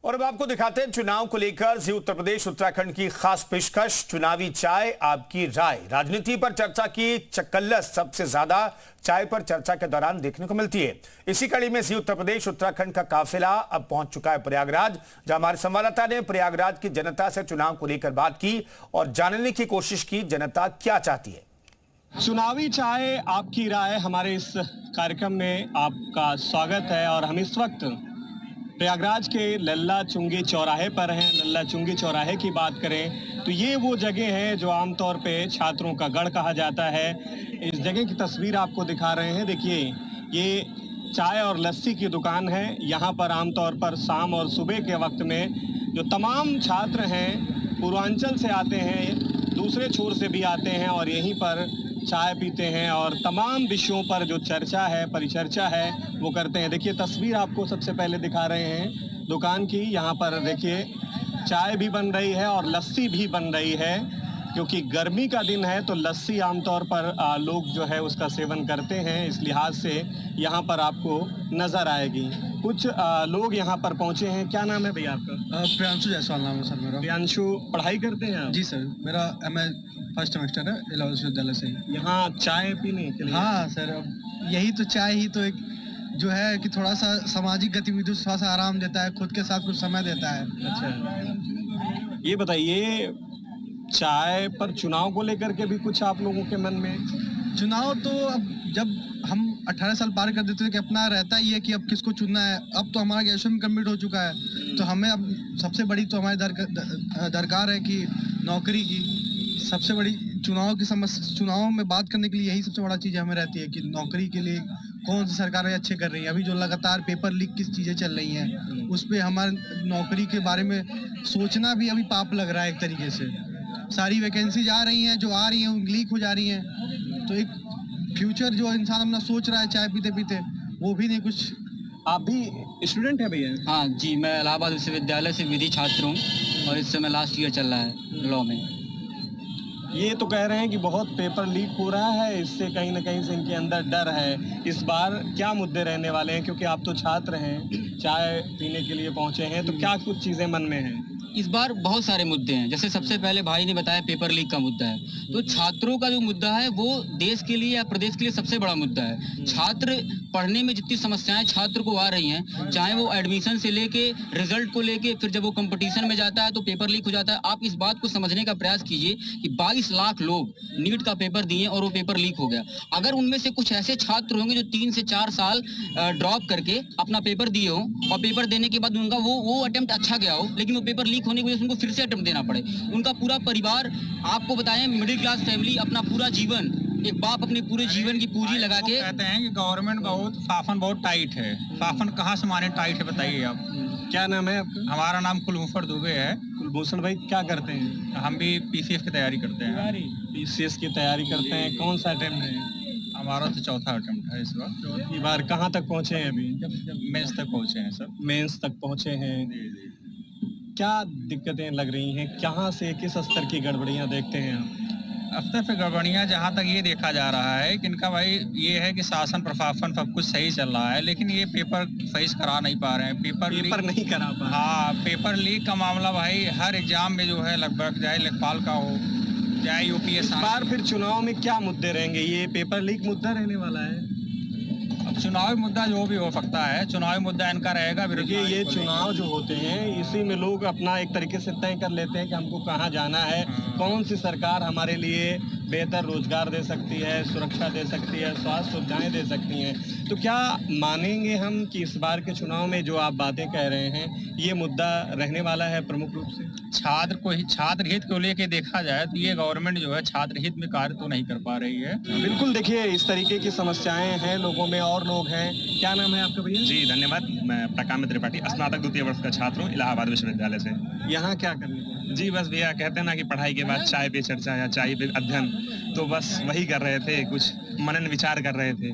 और अब आपको दिखाते हैं चुनाव को लेकर जी उत्तर प्रदेश उत्तराखंड की खास पेशकश। चुनावी चाय आपकी राय। राजनीति पर चर्चा की चक्कल्लस सबसे ज्यादा चाय पर चर्चा के दौरान देखने को मिलती है। इसी कड़ी में जी उत्तर प्रदेश उत्तराखंड का काफिला अब पहुंच चुका है प्रयागराज, जहां हमारे संवाददाता ने प्रयागराज की जनता से चुनाव को लेकर बात की और जानने की कोशिश की जनता क्या चाहती है। चुनावी चाय आपकी राय हमारे इस कार्यक्रम में आपका स्वागत है और हम इस वक्त प्रयागराज के लल्ला चुंगी चौराहे पर हैं। लल्ला चुंगी चौराहे की बात करें तो ये वो जगह है जो आमतौर पे छात्रों का गढ़ कहा जाता है। इस जगह की तस्वीर आपको दिखा रहे हैं। देखिए, ये चाय और लस्सी की दुकान है। यहाँ पर आमतौर पर शाम और सुबह के वक्त में जो तमाम छात्र हैं पूर्वांचल से आते हैं, दूसरे छोर से भी आते हैं और यहीं पर चाय पीते हैं और तमाम विषयों पर जो चर्चा है, परिचर्चा है, वो करते हैं। देखिए, तस्वीर आपको सबसे पहले दिखा रहे हैं दुकान की। यहाँ पर देखिए चाय भी बन रही है और लस्सी भी बन रही है, क्योंकि गर्मी का दिन है तो लस्सी आमतौर पर लोग जो है उसका सेवन करते हैं। इस लिहाज से यहाँ पर आपको नज़र आएगी। कुछ लोग यहाँ पर पहुँचे हैं। क्या नाम है भैया आपका? प्रियांशु जायसवाल नाम है सर मेरा। प्रियांशु, पढ़ाई करते हैं आप? जी सर, मेरा MA फर्स्ट सेमेस्टर है इलाहाबाद विश्वविद्यालय से। यहाँ चाय पीने के लिए? हाँ सर, अब यही तो चाय ही तो एक जो है कि थोड़ा सा सामाजिक गतिविधि थोड़ा सा आराम देता है, खुद के साथ कुछ समय देता है। अच्छा, ये बताइए, चाय पर चुनाव को लेकर के भी कुछ आप लोगों के मन में? चुनाव तो अब जब हम 18 साल पार कर देते थे कि अपना रहता ही है कि अब किसको चुनना है। अब तो हमारा ग्रेजुएशन कंप्लीट हो चुका है, तो हमें अब सबसे बड़ी तो हमारी दरकार है कि नौकरी की। सबसे बड़ी चुनाव की समस्या, चुनाव में बात करने के लिए यही सबसे बड़ा चीज़ हमें रहती है कि नौकरी के लिए कौन सी सरकारें अच्छे कर रही हैं। अभी जो लगातार पेपर लीक की चीज़ें चल रही हैं, उस पर हमारे नौकरी के बारे में सोचना भी अभी पाप लग रहा है एक तरीके से। सारी वैकेंसीज आ रही हैं, जो आ रही हैं लीक हो जा रही हैं, तो एक फ्यूचर जो इंसान अपना सोच रहा है चाय पीते पीते, वो भी नहीं कुछ। आप भी स्टूडेंट है भैया? हाँ जी, मैं इलाहाबाद विश्वविद्यालय से विधि छात्र हूँ और इस समय लास्ट ईयर चल रहा है लॉ में। ये तो कह रहे हैं कि बहुत पेपर लीक हो रहा है, इससे कहीं ना कहीं से इनके अंदर डर है। इस बार क्या मुद्दे रहने वाले हैं, क्योंकि आप तो छात्र हैं, चाय पीने के लिए पहुंचे हैं, तो क्या कुछ चीज़ें मन में हैं? इस बार बहुत सारे मुद्दे हैं। जैसे सबसे पहले भाई ने बताया पेपर लीक का मुद्दा है, तो छात्रों का जो मुद्दा है वो देश के लिए या प्रदेश के लिए सबसे बड़ा मुद्दा है। छात्र पढ़ने में जितनी समस्याएं छात्र को आ रही हैं, चाहे वो एडमिशन से लेके रिजल्ट को लेके, फिर जब वो कंपटीशन में जाता है तो पेपर लीक हो जाता है। आप इस बात को समझने का प्रयास कीजिए कि 22 लाख लोग नीट का पेपर दिए और वो पेपर लीक हो गया। अगर उनमें से कुछ ऐसे छात्र होंगे जो 3 से 4 साल ड्रॉप करके अपना पेपर दिए हो और पेपर देने के बाद उनका वो अटेम्प्ट अच्छा गया हो, लेकिन वो पेपर लीक होने की वजह से उनको फिर से अटेम्प्ट देना पड़े, उनका पूरा परिवार, आपको बताएं मिडिल क्लास फैमिली, अपना पूरा जीवन, एक बाप अपने पूरे जीवन की पूंजी लगा के। कहते हैं कि गवर्नमेंट शासन बहुत टाइट है। शासन कहाँ से माने टाइट है, बताइए आप। क्या नाम है आपका? हमारा नाम कुलभूषण दुबे है। कुलभूषण भाई, क्या करते हैं? हम भी PCS की तैयारी करते हैं। PCS की तैयारी करते हैं। कौन सा अटेम्प्ट है? हमारा तो चौथा अटेम्प्ट है इस बार। चौथी बार। कहाँ तक पहुँचे हैं अभी? मेंस तक पहुँचे हैं सर। मेंस तक पहुँचे हैं। क्या दिक्कतें लग रही हैं? कहाँ से किस स्तर की गड़बड़ियाँ देखते हैं आप? स्तर पे गड़बड़ियाँ जहाँ तक ये देखा जा रहा है कि इनका भाई ये है कि शासन प्रशासन सब कुछ सही चल रहा है, लेकिन ये पेपर सही करा नहीं पा रहे हैं। पेपर नहीं करा पा। हाँ, पेपर लीक का मामला भाई हर एग्जाम में जो है लगभग, चाहे लेखपाल का हो चाहे UPS। इस बार फिर चुनाव में क्या मुद्दे रहेंगे? ये पेपर लीक मुद्दा रहने वाला है। अब चुनावी मुद्दा जो भी हो सकता है, चुनावी मुद्दा इनका रहेगा। देखिए, ये चुनाव जो होते हैं इसी में लोग अपना एक तरीके से तय कर लेते हैं कि हमको कहाँ जाना है, कौन सी सरकार हमारे लिए बेहतर रोजगार दे सकती है, सुरक्षा दे सकती है, स्वास्थ्य सुविधाएं दे सकती हैं। तो क्या मानेंगे हम कि इस बार के चुनाव में जो आप बातें कह रहे हैं ये मुद्दा रहने वाला है प्रमुख रूप से? छात्र हित को लेके देखा जाए तो ये गवर्नमेंट जो है छात्र हित में कार्य तो नहीं कर पा रही है। बिल्कुल, देखिए इस तरीके की समस्याएं हैं लोगों में। और लोग हैं। क्या नाम है आपका भैया? जी धन्यवाद, मैं प्रकाम्य त्रिपाठी, स्नातक द्वितीय वर्ष का छात्र हूँ इलाहाबाद विश्वविद्यालय से। यहाँ क्या करने को? जी बस भैया, कहते हैं ना कि पढ़ाई के बाद चाय पे चर्चा या चाय पे अध्ययन, तो बस वही कर रहे थे, कुछ मनन विचार कर रहे थे।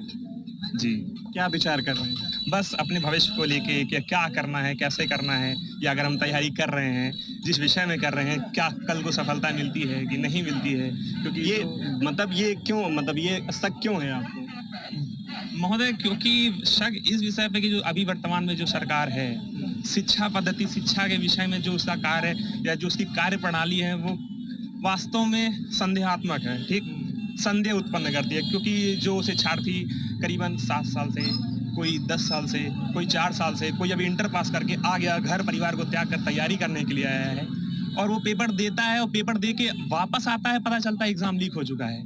जी, क्या विचार कर रहे हैं? बस अपने भविष्य को लेके कि क्या करना है, कैसे करना है, या अगर हम तैयारी कर रहे हैं जिस विषय में कर रहे हैं, क्या कल को सफलता मिलती है कि नहीं मिलती है। क्योंकि ये मतलब ये क्यों, मतलब ये शक क्यों है आपको? महोदय, क्योंकि शक इस विषय पे कि जो अभी वर्तमान में जो सरकार है, शिक्षा पद्धति, शिक्षा के विषय में जो उसका कार्य या जो उसकी कार्य प्रणाली है वो वास्तव में संदेहात्मक है। ठीक, संदेह उत्पन्न करती है, क्योंकि जो शिक्षार्थी करीबन 7 साल से, कोई 10 साल से, कोई 4 साल से, कोई अभी इंटर पास करके आ गया, घर परिवार को त्याग कर तैयारी करने के लिए आया है, और वो पेपर देता है और पेपर दे के वापस आता है, पता चलता है एग्जाम लीक हो चुका है।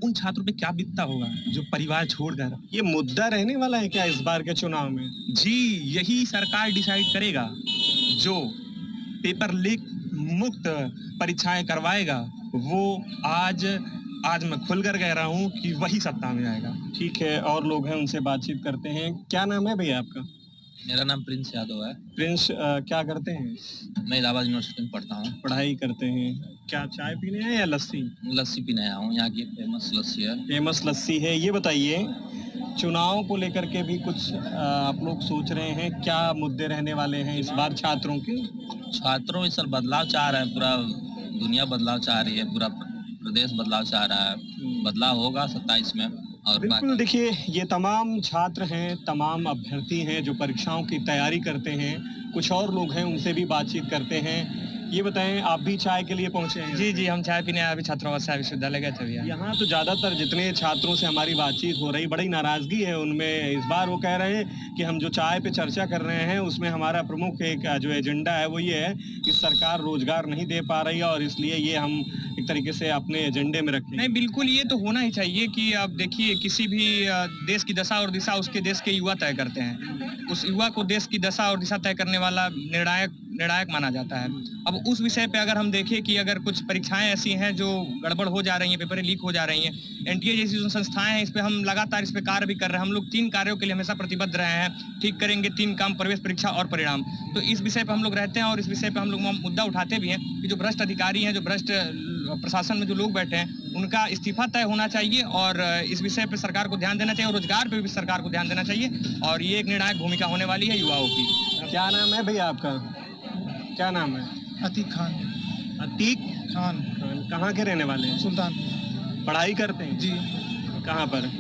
उन छात्रों पे क्या बीतता होगा जो परिवार छोड़कर। ये मुद्दा रहने वाला है क्या इस बार के चुनाव में? जी, यही सरकार डिसाइड करेगा। जो पेपर लीक मुक्त परीक्षाएं करवाएगा वो आज मैं खुलकर कह रहा हूँ कि वही सत्ता में आएगा। ठीक है, और लोग हैं, उनसे बातचीत करते हैं। क्या नाम है भैया आपका? मेरा नाम प्रिंस यादव है। प्रिंस, क्या करते हैं? मैं इलाहाबाद यूनिवर्सिटी में पढ़ता हूँ। पढ़ाई करते हैं। क्या चाय पीने हैं या लस्सी? लस्सी पीने आया हूँ, यहाँ की फेमस लस्सी है। फेमस लस्सी है। ये बताइए, चुनाव को लेकर के भी कुछ आप लोग सोच रहे हैं, क्या मुद्दे रहने वाले हैं इस बार छात्रों के? छात्रों इस साल बदलाव चाह रहे हैं, पूरा दुनिया बदलाव चाह रही है, पूरा प्रदेश बदलाव चाह रहा है। बदलाव होगा 27 में। और बिल्कुल, देखिए, ये तमाम छात्र हैं, तमाम अभ्यर्थी हैं जो परीक्षाओं की तैयारी करते हैं। कुछ और लोग हैं, उनसे भी बातचीत करते हैं। ये बताएं, आप भी चाय के लिए पहुंचे हैं? जी जी, हम चाय पीने अभी छात्रावास विश्वविद्यालय गए थे भैया। यहाँ तो ज्यादातर जितने छात्रों से हमारी बातचीत हो रही, बड़ी नाराजगी है उनमें। इस बार वो कह रहे हैं कि हम जो चाय पे चर्चा कर रहे हैं उसमें हमारा प्रमुख एक जो एजेंडा है वो ये है कि सरकार रोजगार नहीं दे पा रही है, और इसलिए ये हम एक तरीके से अपने एजेंडे में रखें। नहीं, बिल्कुल, ये तो होना ही चाहिए कि आप देखिए, किसी भी देश की दशा और दिशा उसके देश के युवा तय करते हैं। उस युवा को देश की दशा और दिशा तय करने वाला निर्णायक माना जाता है। अब उस विषय पे अगर हम देखें कि अगर कुछ परीक्षाएं ऐसी हैं जो गड़बड़ हो जा रही हैं, पेपर लीक हो जा रही हैं, एनटीए जैसी जो संस्थाएं हैं, इस पे हम लगातार इस पे कार्य भी कर रहे हैं। हम लोग 3 कार्यों के लिए हमेशा प्रतिबद्ध रहे हैं। ठीक करेंगे 3 काम: प्रवेश, परीक्षा और परिणाम। तो इस विषय पे हम लोग रहते हैं और इस विषय पे हम लोग मुद्दा उठाते भी हैं कि जो भ्रष्ट अधिकारी हैं, जो भ्रष्ट प्रशासन में जो लोग बैठे हैं, उनका इस्तीफा तय होना चाहिए, और इस विषय पे सरकार को ध्यान देना चाहिए, और रोजगार पे भी सरकार को ध्यान देना चाहिए, और ये एक निर्णायक भूमिका होने वाली है युवाओं की। क्या नाम है भैया आपका? क्या नाम है? अतीक खान। अतीक खान। कहाँ के रहने वाले हैं? सुल्तान। पढ़ाई करते हैं? जी। कहाँ पर?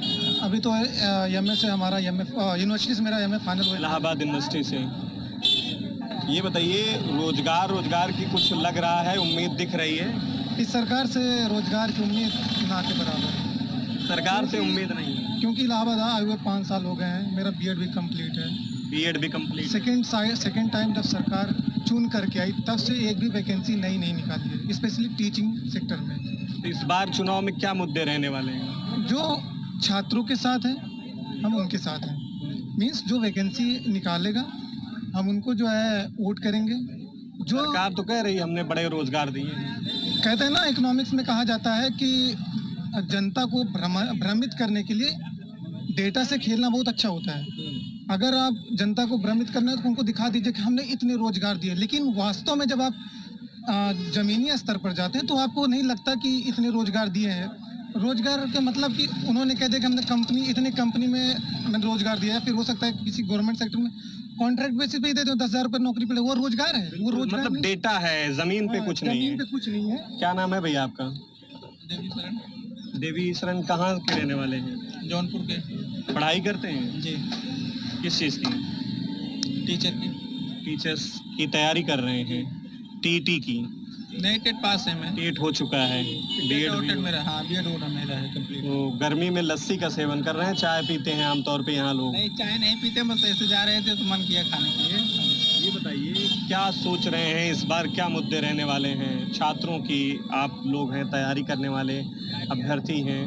अभी तो एमए से हमारा यूनिवर्सिटी से मेरा एमए फाइनल हुआ। इलाहाबाद यूनिवर्सिटी से। ये बताइए, रोजगार की कुछ लग रहा है, उम्मीद दिख रही है? इस सरकार से रोजगार की उम्मीद ना के बराबर है। सरकार से उम्मीद नहीं है, क्योंकि इलाहाबाद आए हुए 5 साल हो गए हैं। मेरा बीएड भी कंप्लीट है। बीएड भी कंप्लीट। सेकेंड टाइम जब सरकार चुन करके आई, तब से एक भी वैकेंसी नहीं निकाली है, स्पेशली टीचिंग सेक्टर में। तो इस बार चुनाव में क्या मुद्दे रहने वाले हैं? जो छात्रों के साथ है, हम उनके साथ हैं। मीन्स जो वैकेंसी निकालेगा, हम उनको जो है वोट करेंगे। जो सरकार तो कह रही है हमने बड़े रोजगार दिए हैं। कहते हैं ना, इकोनॉमिक्स में कहा जाता है कि जनता को भ्रमित करने के लिए डेटा से खेलना बहुत अच्छा होता है। अगर आप जनता को भ्रमित करना है तो उनको दिखा दीजिए कि हमने इतने रोजगार दिए, लेकिन वास्तव में जब आप जमीनी स्तर पर जाते हैं तो आपको नहीं लगता कि इतने रोजगार दिए हैं। रोजगार का मतलब कि उन्होंने कह दिया कि हमने इतने कंपनी में मैंने रोजगार दिया है, फिर हो सकता है किसी गवर्नमेंट सेक्टर में कॉन्ट्रैक्ट बेसिस पे ही देते हो 10,000 रुपये नौकरी पे, वो रोजगार है। वो रोजगार मतलब डेटा है, जमीन पे कुछ नहीं है। जमीन पे कुछ नहीं है। क्या नाम है भैया आपका? देवी शरण। कहाँ के रहने वाले हैं? जौनपुर के। पढ़ाई करते हैं? जी। किस चीज़ की? टीचर की। टीचर्स की तैयारी कर रहे हैं? टीटी की? नहीं, टेट पास है मैं। टेट हो चुका है। बीएड मेरा, हाँ, बीएड हो रहा मेरा है कंप्लीट। तो गर्मी में लस्सी का सेवन कर रहे हैं, चाय पीते हैं आमतौर पे यहाँ लोग? नहीं, चाय नहीं पीते, बस ऐसे जा रहे थे तो मन किया खाने के लिए। ये बताइए, क्या सोच रहे हैं इस बार, क्या मुद्दे रहने वाले हैं छात्रों की? आप लोग हैं, तैयारी करने वाले अभ्यर्थी हैं,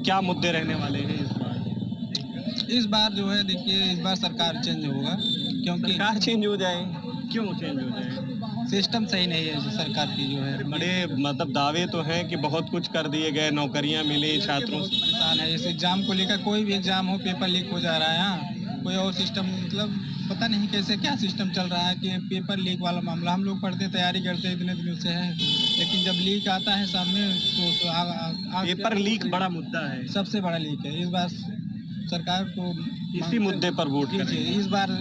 क्या मुद्दे रहने वाले हैं इस बार? इस बार जो है, देखिए, इस बार सरकार चेंज होगा, क्योंकि सरकार चेंज हो जाए। क्यों चेंज हो जाए? सिस्टम सही नहीं है सरकार की जो है। बड़े मतलब दावे तो हैं कि बहुत कुछ कर दिए गए, नौकरियां मिली छात्रों से। परेशान है इस एग्जाम को लेकर। कोई भी एग्जाम हो, पेपर लीक हो जा रहा है। यहाँ कोई और सिस्टम, मतलब पता नहीं कैसे क्या सिस्टम चल रहा है कि पेपर लीक वाला मामला। हम लोग पढ़ते, तैयारी करते इतने दिनों से है, लेकिन जब लीक आता है सामने तो पेपर लीक बड़ा मुद्दा है, सबसे बड़ा लीक है। इस बार सरकार को इसी मुद्दे पर वोट कीजिए। इस बार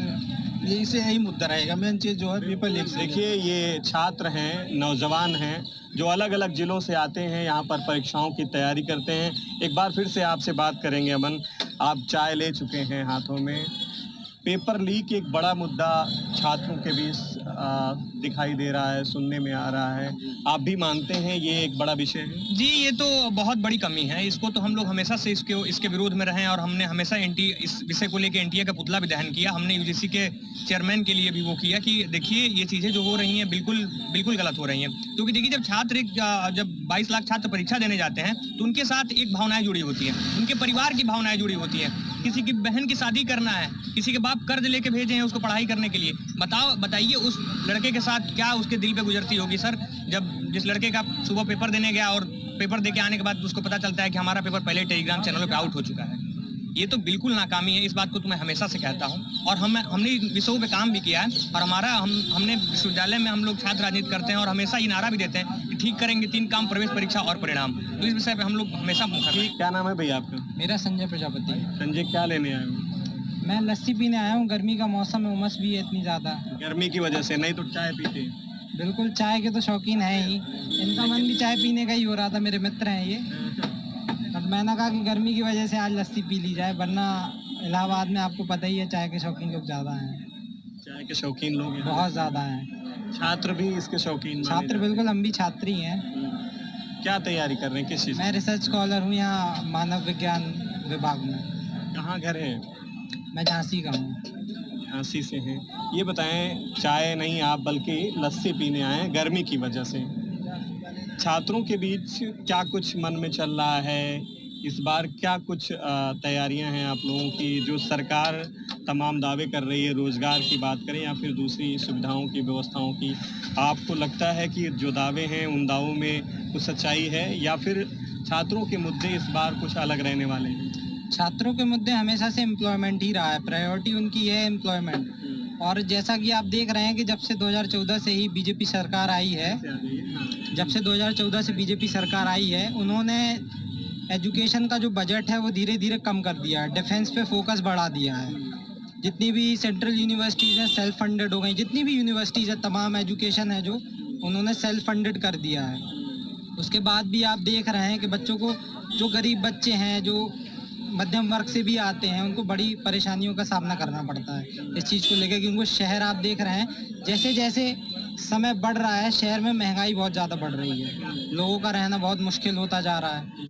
इसे यही मुद्दा रहेगा, मेन चीज जो है पेपर लीक। देखिए, ये छात्र हैं, नौजवान हैं, जो अलग अलग जिलों से आते हैं, यहाँ पर परीक्षाओं की तैयारी करते हैं। एक बार फिर से आपसे बात करेंगे अमन। आप चाय ले चुके हैं हाथों में। पेपर लीक एक बड़ा मुद्दा छात्रों के बीच दिखाई दे रहा है, सुनने में आ रहा है। आप भी मानते हैं ये एक बड़ा विषय है? जी, ये तो बहुत बड़ी कमी है। इसको तो हम लोग हमेशा से इसके विरोध में रहे हैं और हमने हमेशा इस विषय को लेकर एनटीए का पुतला भी दहन किया। हमने यूजीसी के चेयरमैन के लिए भी वो किया कि देखिए ये चीज़ें जो हो रही हैं बिल्कुल गलत हो रही हैं। क्योंकि देखिए जब 22 लाख छात्र परीक्षा देने जाते हैं तो उनके साथ एक भावनाएं जुड़ी होती हैं, उनके परिवार की भावनाएं जुड़ी होती हैं। किसी की बहन की शादी करना है, किसी के बाप कर्ज लेके भेजे हैं उसको पढ़ाई करने के लिए। बताइए उस लड़के के साथ क्या उसके दिल पे गुजरती होगी सर, जब जिस लड़के का सुबह पेपर देने गया और पेपर दे के आने के बाद उसको पता चलता है कि हमारा पेपर पहले टेलीग्राम चैनलों पे आउट हो चुका है। ये तो बिल्कुल नाकामी है। इस बात को तो मैं हमेशा से कहता हूँ और हमने विषयों पे काम भी किया है और हमने विश्वविद्यालय में हम लोग छात्र राजनीति करते हैं और हमेशा ये नारा भी देते हैं कि ठीक करेंगे 3 काम, प्रवेश परीक्षा और परिणाम। तो इस विषय पे हम लोग हमेशा मुखर हैं। क्या नाम है भैया आपका? मेरा संजय प्रजापति। संजय, क्या लेने आए हो? मैं लस्सी पीने आया हूँ। गर्मी का मौसम है, उमस भी है इतनी ज़्यादा। गर्मी की वजह से, नहीं तो चाय पीते? बिल्कुल, चाय के तो शौकीन है ही। इनका मन भी चाय पीने का ही हो रहा था, मेरे मित्र हैं ये। अब मैंने कहा कि गर्मी की वजह से आज लस्सी पी ली जाए, वरना इलाहाबाद में आपको पता ही है चाय के शौकीन लोग ज़्यादा हैं। चाय के शौकीन लोग हैं? बहुत ज़्यादा हैं। छात्र भी इसके शौकीन? छात्र बिल्कुल, हम भी छात्री हैं। क्या तैयारी कर रहे हैं, किस चीज़? मैं रिसर्च स्कॉलर हूँ यहाँ मानव विज्ञान विभाग में। कहाँ घर है? मैं झांसी का हूँ। झांसी से हैं। ये बताएं, चाय नहीं आप बल्कि लस्सी पीने आए हैं गर्मी की वजह से। छात्रों के बीच क्या कुछ मन में चल रहा है इस बार? क्या कुछ तैयारियां हैं आप लोगों की? जो सरकार तमाम दावे कर रही है, रोजगार की बात करें या फिर दूसरी सुविधाओं की, व्यवस्थाओं की, आपको लगता है कि जो दावे हैं उन दावों में कुछ सच्चाई है या फिर छात्रों के मुद्दे इस बार कुछ अलग रहने वाले हैं? छात्रों के मुद्दे हमेशा से एम्प्लॉयमेंट ही रहा है। प्रायोरिटी उनकी है एम्प्लॉयमेंट। और जैसा कि आप देख रहे हैं कि जब से 2014 से ही बीजेपी सरकार आई है, जब से 2014 से बीजेपी सरकार आई है, उन्होंने एजुकेशन का जो बजट है वो धीरे धीरे कम कर दिया है। डिफेंस पे फोकस बढ़ा दिया है। जितनी भी सेंट्रल यूनिवर्सिटीज़ हैं सेल्फ फंडेड हो गई। जितनी भी यूनिवर्सिटीज़ है, तमाम एजुकेशन है जो उन्होंने सेल्फ फंडेड कर दिया है। उसके बाद भी आप देख रहे हैं कि बच्चों को, जो गरीब बच्चे हैं, जो मध्यम वर्ग से भी आते हैं, उनको बड़ी परेशानियों का सामना करना पड़ता है इस चीज़ को लेकर। कि उनको शहर, आप देख रहे हैं जैसे जैसे समय बढ़ रहा है, शहर में महंगाई बहुत ज़्यादा बढ़ रही है, लोगों का रहना बहुत मुश्किल होता जा रहा है।